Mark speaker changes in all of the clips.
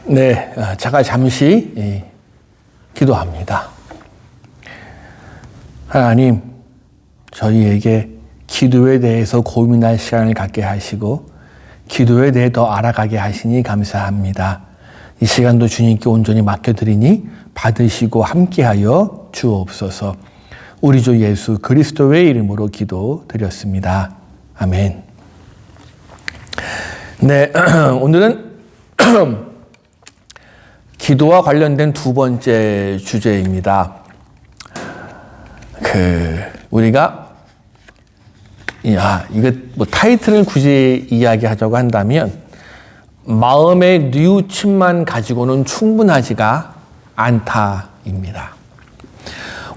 Speaker 1: 네, 제가 잠시 기도합니다. 하나님, 저희에게 기도에 대해서 고민할 시간을 갖게 하시고 기도에 대해 더 알아가게 하시니 감사합니다. 이 시간도 주님께 온전히 맡겨드리니 받으시고 함께하여 주옵소서. 우리 주 예수 그리스도의 이름으로 기도드렸습니다. 아멘. 네, 오늘은 기도와 관련된 두 번째 주제입니다. 우리가 이거 뭐 타이틀을 굳이 이야기하자고 한다면 마음의 뉘우침만 가지고는 충분하지가 않다입니다.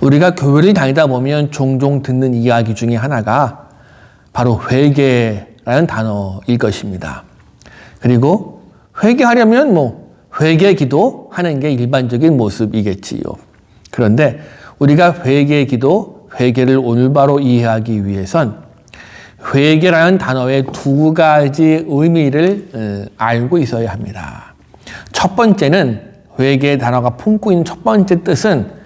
Speaker 1: 우리가 교회를 다니다 보면 종종 듣는 이야기 중에 하나가 바로 회개라는 단어일 것입니다. 그리고 회개하려면 회개 기도 하는 게 일반적인 모습이겠지요. 그런데 우리가 회개 기도, 회개를 올바로 이해하기 위해선 회개라는 단어의 두 가지 의미를 알고 있어야 합니다. 첫 번째는 회개의 단어가 품고 있는 첫 번째 뜻은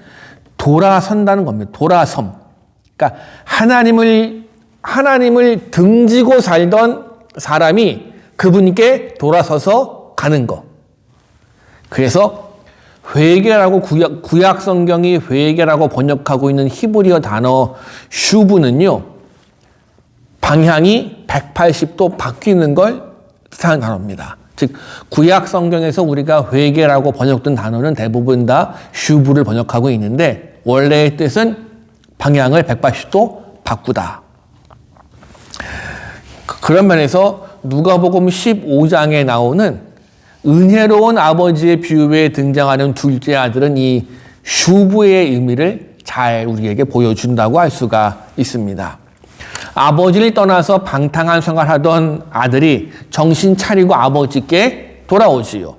Speaker 1: 돌아선다는 겁니다. 돌아섬. 그러니까 하나님을 등지고 살던 사람이 그분께 돌아서서 가는 것. 그래서 회개라고 구약 성경이 회개라고 번역하고 있는 히브리어 단어 슈브는요. 방향이 180도 바뀌는 걸 뜻하는 단어입니다. 즉 구약 성경에서 우리가 회개라고 번역된 단어는 대부분 다 슈브를 번역하고 있는데 원래의 뜻은 방향을 180도 바꾸다. 그런 면에서 누가복음 15장에 나오는 은혜로운 아버지의 비유에 등장하는 둘째 아들은 이 슈브의 의미를 잘 우리에게 보여준다고 할 수가 있습니다. 아버지를 떠나서 방탕한 생활하던 아들이 정신 차리고 아버지께 돌아오지요.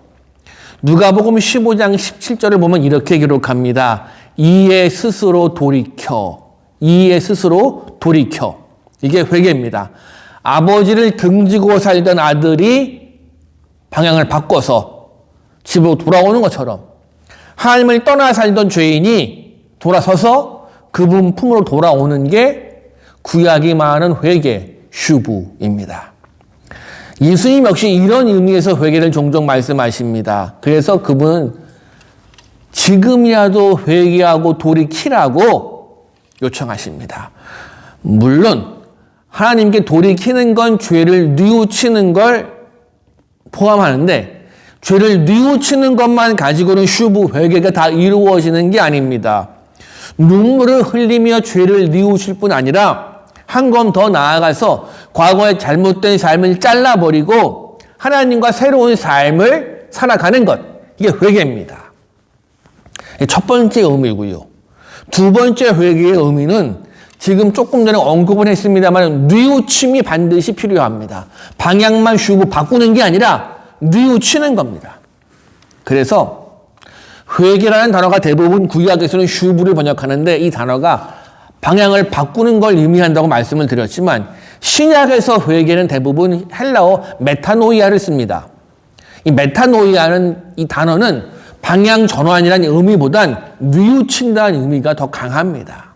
Speaker 1: 누가복음 15장 17절을 보면 이렇게 기록합니다. 이에 스스로 돌이켜. 이게 회개입니다. 아버지를 등지고 살던 아들이 방향을 바꿔서 집으로 돌아오는 것처럼 하나님을 떠나 살던 죄인이 돌아서서 그분 품으로 돌아오는 게 구약이 말하는 회개, 슈브입니다. 예수님 역시 이런 의미에서 회개를 종종 말씀하십니다. 그래서 그분은 지금이라도 회개하고 돌이키라고 요청하십니다. 물론 하나님께 돌이키는 건 죄를 뉘우치는 걸 포함하는데 죄를 뉘우치는 것만 가지고는 슈브 회개가 다 이루어지는 게 아닙니다. 눈물을 흘리며 죄를 뉘우칠 뿐 아니라 한 걸 더 나아가서 과거의 잘못된 삶을 잘라버리고 하나님과 새로운 삶을 살아가는 것. 이게 회개입니다. 첫 번째 의미고요. 두 번째 회개의 의미는 지금 조금 전에 언급을 했습니다만 뉘우침이 반드시 필요합니다. 방향만 슈브 바꾸는 게 아니라 뉘우치는 겁니다. 그래서 회개라는 단어가 대부분 구약에서는 슈브를 번역하는데 이 단어가 방향을 바꾸는 걸 의미한다고 말씀을 드렸지만 신약에서 회개는 대부분 헬라어 메타노이아를 씁니다. 이 메타노이아는 이 단어는 방향 전환이라는 의미보단 뉘우친다는 의미가 더 강합니다.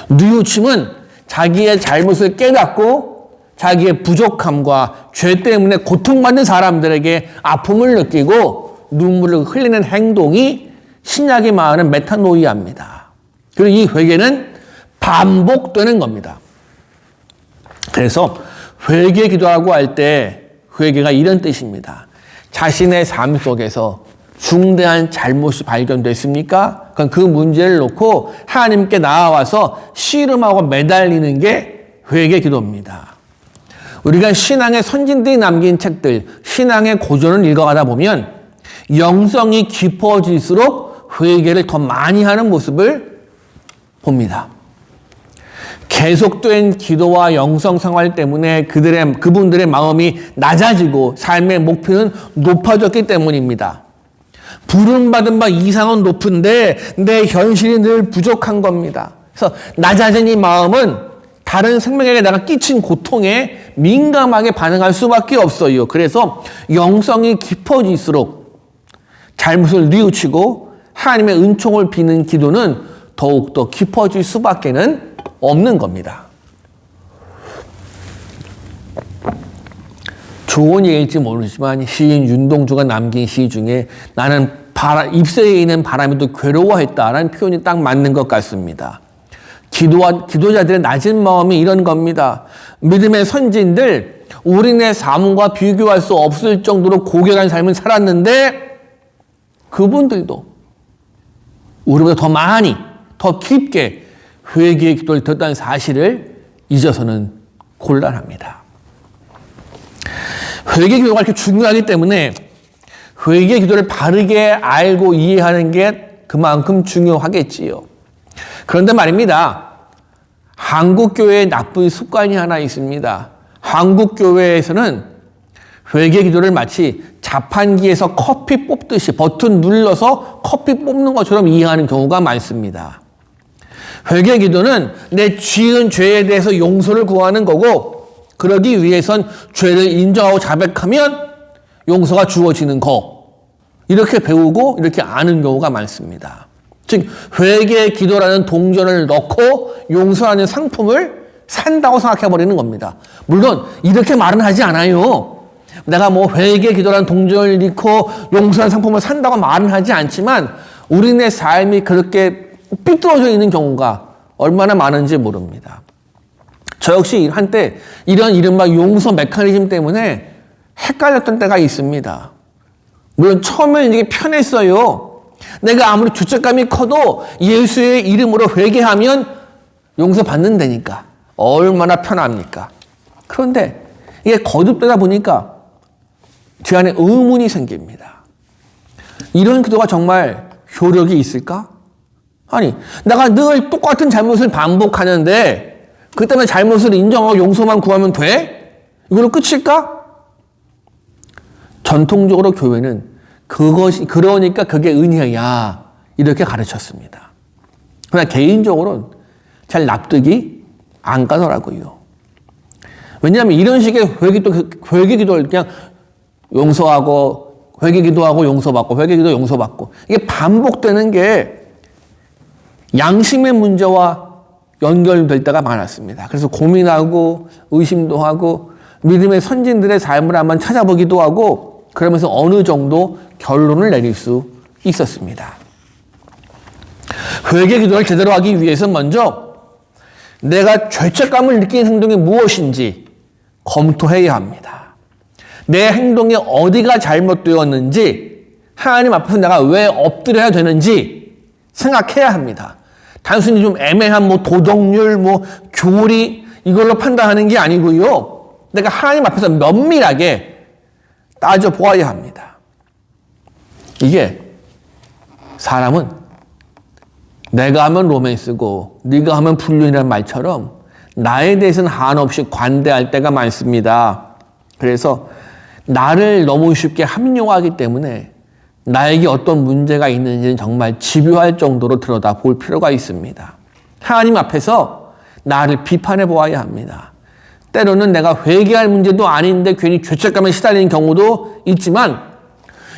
Speaker 1: 뉘우침은 자기의 잘못을 깨닫고 자기의 부족함과 죄 때문에 고통받는 사람들에게 아픔을 느끼고 눈물을 흘리는 행동이 신약이 말하는 메타노이아입니다. 그리고 이 회개는 반복되는 겁니다. 그래서 회개 기도하고 할 때 회개가 이런 뜻입니다. 자신의 삶 속에서 중대한 잘못이 발견됐습니까? 그럼 그 문제를 놓고 하나님께 나아와서 씨름하고 매달리는 게 회개 기도입니다. 우리가 신앙의 선진들이 남긴 책들, 신앙의 고전을 읽어가다 보면 영성이 깊어질수록 회개를 더 많이 하는 모습을 봅니다. 계속된 기도와 영성 생활 때문에 그분들의 마음이 낮아지고 삶의 목표는 높아졌기 때문입니다. 부름받은 바 이상은 높은데 내 현실이 늘 부족한 겁니다. 그래서 낮아진 이 마음은 다른 생명에게 내가 끼친 고통에 민감하게 반응할 수밖에 없어요. 그래서 영성이 깊어질수록 잘못을 뉘우치고 하나님의 은총을 비는 기도는 더욱더 깊어질 수밖에는 없는 겁니다. 좋은 얘기일지 모르지만 시인 윤동주가 남긴 시 중에 나는 잎새에 있는 바람에도 괴로워했다라는 표현이 딱 맞는 것 같습니다. 기도자들의 낮은 마음이 이런 겁니다. 믿음의 선진들, 우리네 삶과 비교할 수 없을 정도로 고결한 삶을 살았는데 그분들도 우리보다 더 많이, 더 깊게 회개의 기도를 드렸다는 사실을 잊어서는 곤란합니다. 회개 기도가 이렇게 중요하기 때문에 회개 기도를 바르게 알고 이해하는 게 그만큼 중요하겠지요. 그런데 말입니다. 한국 교회에 나쁜 습관이 하나 있습니다. 한국 교회에서는 회개 기도를 마치 자판기에서 커피 뽑듯이 버튼 눌러서 커피 뽑는 것처럼 이해하는 경우가 많습니다. 회개 기도는 내 지은 죄에 대해서 용서를 구하는 거고, 그러기 위해선 죄를 인정하고 자백하면 용서가 주어지는 거, 이렇게 배우고 이렇게 아는 경우가 많습니다. 즉 회개 기도라는 동전을 넣고 용서하는 상품을 산다고 생각해버리는 겁니다. 물론 이렇게 말은 하지 않아요. 내가 뭐 회개 기도라는 동전을 넣고 용서하는 상품을 산다고 말은 하지 않지만 우리네 삶이 그렇게 삐뚤어져 있는 경우가 얼마나 많은지 모릅니다. 저 역시 한때 이런 이른바 용서 메커니즘 때문에 헷갈렸던 때가 있습니다. 물론 처음에는 이게 편했어요. 내가 아무리 죄책감이 커도 예수의 이름으로 회개하면 용서받는다니까. 얼마나 편합니까? 그런데 이게 거듭되다 보니까 제 안에 의문이 생깁니다. 이런 기도가 정말 효력이 있을까? 아니, 내가 늘 똑같은 잘못을 반복하는데 그 때문에 잘못을 인정하고 용서만 구하면 돼? 이걸로 끝일까? 전통적으로 교회는 그러니까 그게 은혜야, 이렇게 가르쳤습니다. 그러나 개인적으로는 잘 납득이 안 가더라고요. 왜냐하면 이런 식의 회개 기도를 그냥 용서하고, 회개 기도하고 용서받고, 회개 기도 용서받고, 이게 반복되는 게 양심의 문제와 연결될 때가 많았습니다. 그래서 고민하고 의심도 하고 믿음의 선진들의 삶을 한번 찾아보기도 하고 그러면서 어느 정도 결론을 내릴 수 있었습니다. 회개 기도를 제대로 하기 위해서 먼저 내가 죄책감을 느끼는 행동이 무엇인지 검토해야 합니다. 내 행동이 어디가 잘못되었는지, 하나님 앞에서 내가 왜 엎드려야 되는지 생각해야 합니다. 단순히 좀 애매한 도덕률, 교리 이걸로 판단하는 게 아니고요. 내가 하나님 앞에서 면밀하게 따져보아야 합니다. 이게 사람은 내가 하면 로맨스고 네가 하면 불륜이라는 말처럼 나에 대해서는 한없이 관대할 때가 많습니다. 그래서 나를 너무 쉽게 합리화하기 때문에 나에게 어떤 문제가 있는지는 정말 집요할 정도로 들여다볼 필요가 있습니다. 하나님 앞에서 나를 비판해 보아야 합니다. 때로는 내가 회개할 문제도 아닌데 괜히 죄책감에 시달리는 경우도 있지만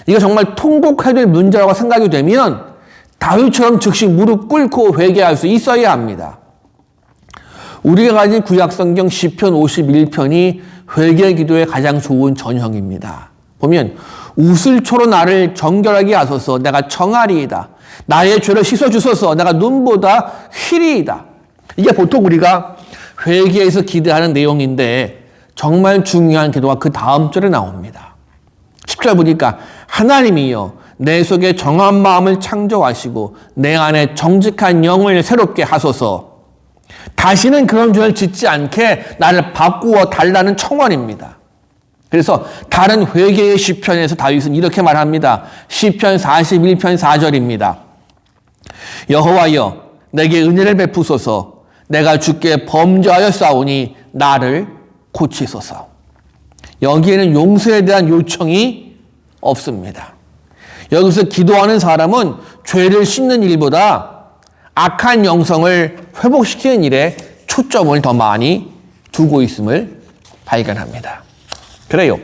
Speaker 1: 이거 정말 통곡해야 될 문제라고 생각이 되면 다윗처럼 즉시 무릎 꿇고 회개할 수 있어야 합니다. 우리가 가진 구약성경 시편 51편이 회개 기도의 가장 좋은 전형입니다. 보면 우슬초로 나를 정결하게 하소서, 내가 청하리이다. 나의 죄를 씻어주소서, 내가 눈보다 희리이다. 이게 보통 우리가 회개에서 기도하는 내용인데 정말 중요한 기도가 그 다음 절에 나옵니다. 10절 보니까 하나님이여 내 속에 정한 마음을 창조하시고 내 안에 정직한 영을 새롭게 하소서. 다시는 그런 죄를 짓지 않게 나를 바꾸어 달라는 청원입니다. 그래서 다른 회개의 시편에서 다윗은 이렇게 말합니다. 시편 41편 4절입니다. 여호와여 내게 은혜를 베푸소서, 내가 주께 범죄하여 싸우니 나를 고치소서. 여기에는 용서에 대한 요청이 없습니다. 여기서 기도하는 사람은 죄를 씻는 일보다 악한 영성을 회복시키는 일에 초점을 더 많이 두고 있음을 발견합니다. 그래요.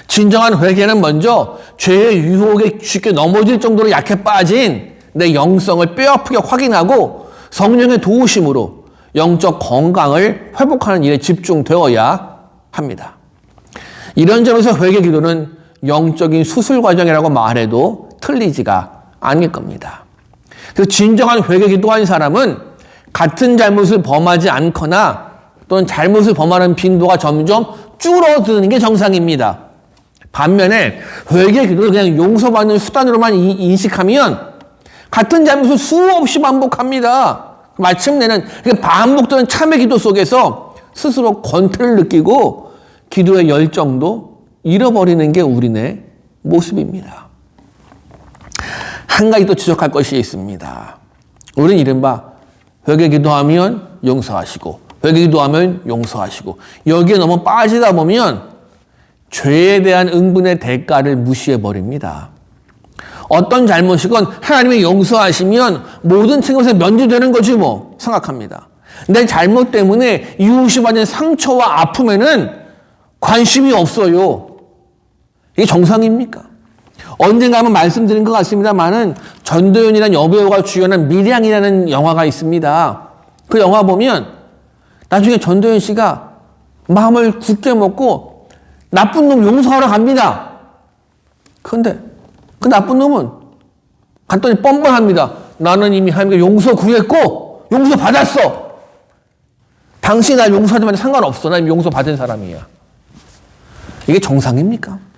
Speaker 1: 진정한 회개는 먼저 죄의 유혹에 쉽게 넘어질 정도로 약해 빠진 내 영성을 뼈아프게 확인하고 성령의 도우심으로 영적 건강을 회복하는 일에 집중되어야 합니다. 이런 점에서 회개 기도는 영적인 수술 과정이라고 말해도 틀리지가 않을 겁니다. 그래서 진정한 회개 기도한 사람은 같은 잘못을 범하지 않거나 또는 잘못을 범하는 빈도가 점점 줄어드는 게 정상입니다. 반면에 회개 기도를 그냥 용서받는 수단으로만 인식하면 같은 잘못을 수없이 반복합니다. 마침내는 반복되는 참회 기도 속에서 스스로 권태를 느끼고 기도의 열정도 잃어버리는 게 우리네 모습입니다. 한 가지 또 지적할 것이 있습니다. 우리는 이른바 회개 기도하면 용서하시고 회개 기도하면 용서하시고 여기에 너무 빠지다 보면 죄에 대한 응분의 대가를 무시해버립니다. 어떤 잘못이건 하나님이 용서하시면 모든 책임에서 면제되는 거지 뭐 생각합니다. 내 잘못 때문에 이웃이 받은 상처와 아픔에는 관심이 없어요. 이게 정상입니까? 언젠가 한번 말씀드린 것 같습니다만은 전도연이라는 여배우가 주연한 밀양이라는 영화가 있습니다. 그 영화 보면 나중에 전도연 씨가 마음을 굳게 먹고 나쁜 놈 용서하러 갑니다. 그런데 그 나쁜 놈은 갔더니 뻔뻔합니다. 나는 이미 하나님께 용서 구했고 용서 받았어. 당신이 날 용서하지 마 상관없어. 나 이미 용서 받은 사람이야. 이게 정상입니까?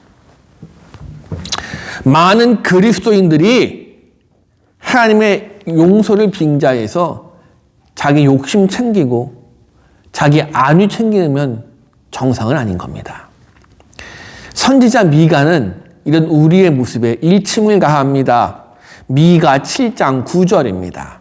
Speaker 1: 많은 그리스도인들이 하나님의 용서를 빙자해서 자기 욕심 챙기고 자기 안위 챙기면 정상은 아닌 겁니다. 선지자 미가는 이런 우리의 모습에 일침을 가합니다. 미가 7장 9절입니다.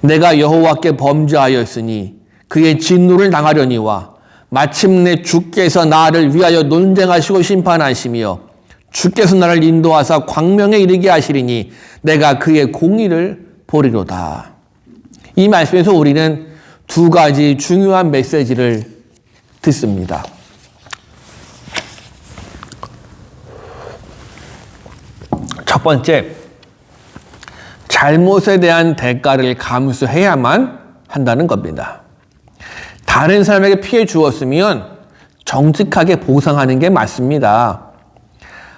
Speaker 1: 내가 여호와께 범죄하였으니 그의 진노를 당하려니와 마침내 주께서 나를 위하여 논쟁하시고 심판하시며 주께서 나를 인도하사 광명에 이르게 하시리니 내가 그의 공의를 보리로다. 이 말씀에서 우리는 두 가지 중요한 메시지를 듣습니다. 첫 번째, 잘못에 대한 대가를 감수해야만 한다는 겁니다. 다른 사람에게 피해 주었으면 정직하게 보상하는 게 맞습니다.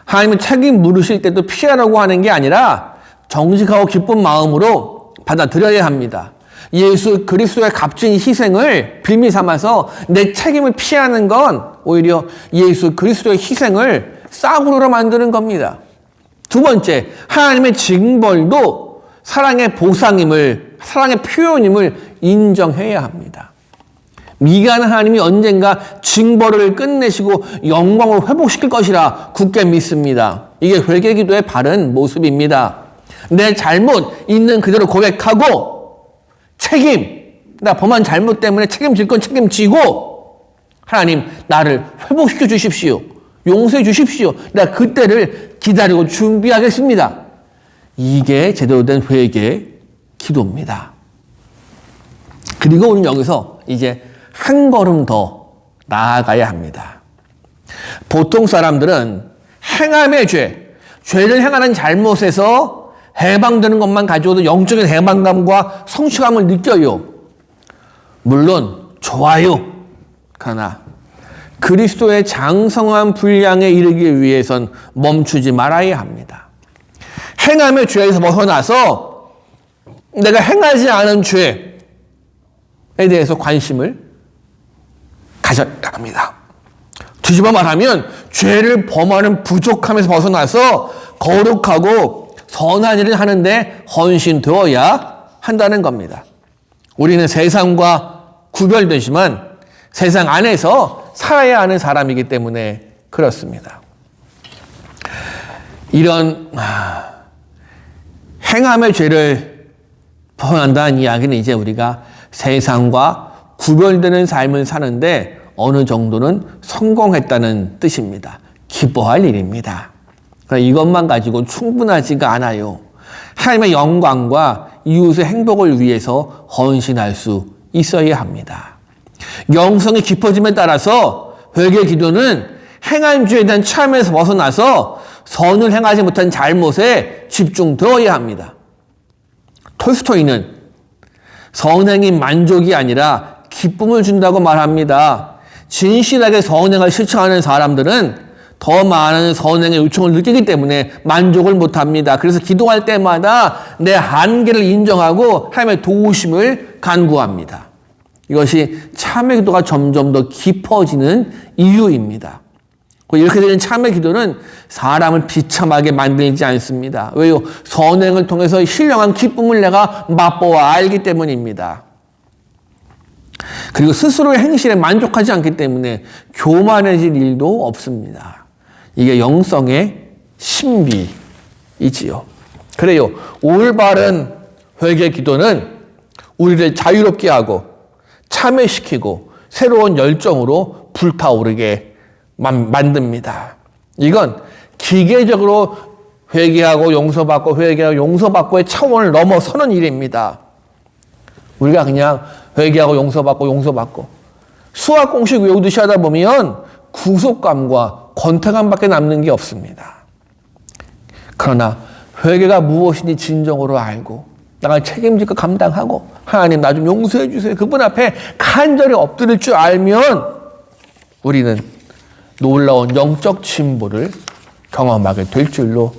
Speaker 1: 하나님은 책임 물으실 때도 피하라고 하는 게 아니라 정직하고 기쁜 마음으로 받아들여야 합니다. 예수 그리스도의 값진 희생을 빌미 삼아서 내 책임을 피하는 건 오히려 예수 그리스도의 희생을 싸구려로 만드는 겁니다. 두 번째, 하나님의 징벌도 사랑의 보상임을, 사랑의 표현임을 인정해야 합니다. 미가는 하나님이 언젠가 징벌을 끝내시고 영광을 회복시킬 것이라 굳게 믿습니다. 이게 회개기도의 바른 모습입니다. 내 잘못 있는 그대로 고백하고 나 범한 잘못 때문에 책임질 건 책임지고 하나님 나를 회복시켜 주십시오. 용서해 주십시오. 내가 그때를 기다리고 준비하겠습니다. 이게 제대로 된 회개 기도입니다. 그리고 우리는 여기서 이제 한 걸음 더 나아가야 합니다. 보통 사람들은 행함의 죄를 행하는 잘못에서 해방되는 것만 가지고도 영적인 해방감과 성취감을 느껴요. 물론 좋아요. 그러나 그리스도의 장성한 분량에 이르기 위해선 멈추지 말아야 합니다. 행함의 죄에서 벗어나서 내가 행하지 않은 죄에 대해서 관심을 가져야 합니다. 뒤집어 말하면 죄를 범하는 부족함에서 벗어나서 거룩하고 선한 일을 하는데 헌신되어야 한다는 겁니다. 우리는 세상과 구별되지만 세상 안에서 살아야 하는 사람이기 때문에 그렇습니다. 이런 행함의 죄를 벗어난다는 이야기는 이제 우리가 세상과 구별되는 삶을 사는데 어느 정도는 성공했다는 뜻입니다. 기뻐할 일입니다. 그러나 이것만 가지고 충분하지가 않아요. 하나님의 영광과 이웃의 행복을 위해서 헌신할 수 있어야 합니다. 영성이 깊어짐에 따라서 회개 기도는 행한 죄에 대한 참에서 벗어나서 선을 행하지 못한 잘못에 집중되어야 합니다. 톨스토이는 선행이 만족이 아니라 기쁨을 준다고 말합니다. 진실하게 선행을 실천하는 사람들은 더 많은 선행의 요청을 느끼기 때문에 만족을 못합니다. 그래서 기도할 때마다 내 한계를 인정하고 하나님의 도우심을 간구합니다. 이것이 참회 기도가 점점 더 깊어지는 이유입니다. 이렇게 되는 참회 기도는 사람을 비참하게 만들지 않습니다. 왜요? 선행을 통해서 신령한 기쁨을 내가 맛보아 알기 때문입니다. 그리고 스스로의 행실에 만족하지 않기 때문에 교만해질 일도 없습니다. 이게 영성의 신비이지요. 그래요. 올바른 회개 기도는 우리를 자유롭게 하고 참회시키고 새로운 열정으로 불타오르게 만듭니다. 이건 기계적으로 회개하고 용서받고 회개하고 용서받고의 차원을 넘어서는 일입니다. 우리가 그냥 회개하고 용서받고 수학 공식 외우듯이 하다 보면 구속감과 권태감밖에 남는 게 없습니다. 그러나 회개가 무엇인지 진정으로 알고 나가 책임지고 감당하고 하나님 나 좀 용서해 주세요. 그분 앞에 간절히 엎드릴 줄 알면 우리는 놀라운 영적 진보를 경험하게 될 줄로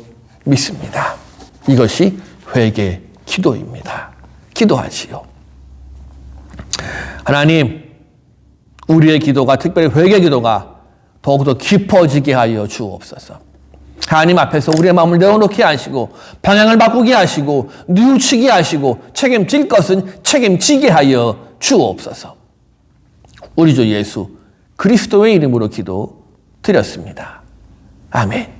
Speaker 1: 믿습니다. 이것이 회개 기도입니다. 기도하지요. 하나님, 우리의 기도가 특별히 회개 기도가 더욱더 깊어지게 하여 주옵소서. 하나님 앞에서 우리의 마음을 내어놓게 하시고 방향을 바꾸게 하시고 뉘우치게 하시고 책임질 것은 책임지게 하여 주옵소서. 우리 주 예수 그리스도의 이름으로 기도드렸습니다. 아멘.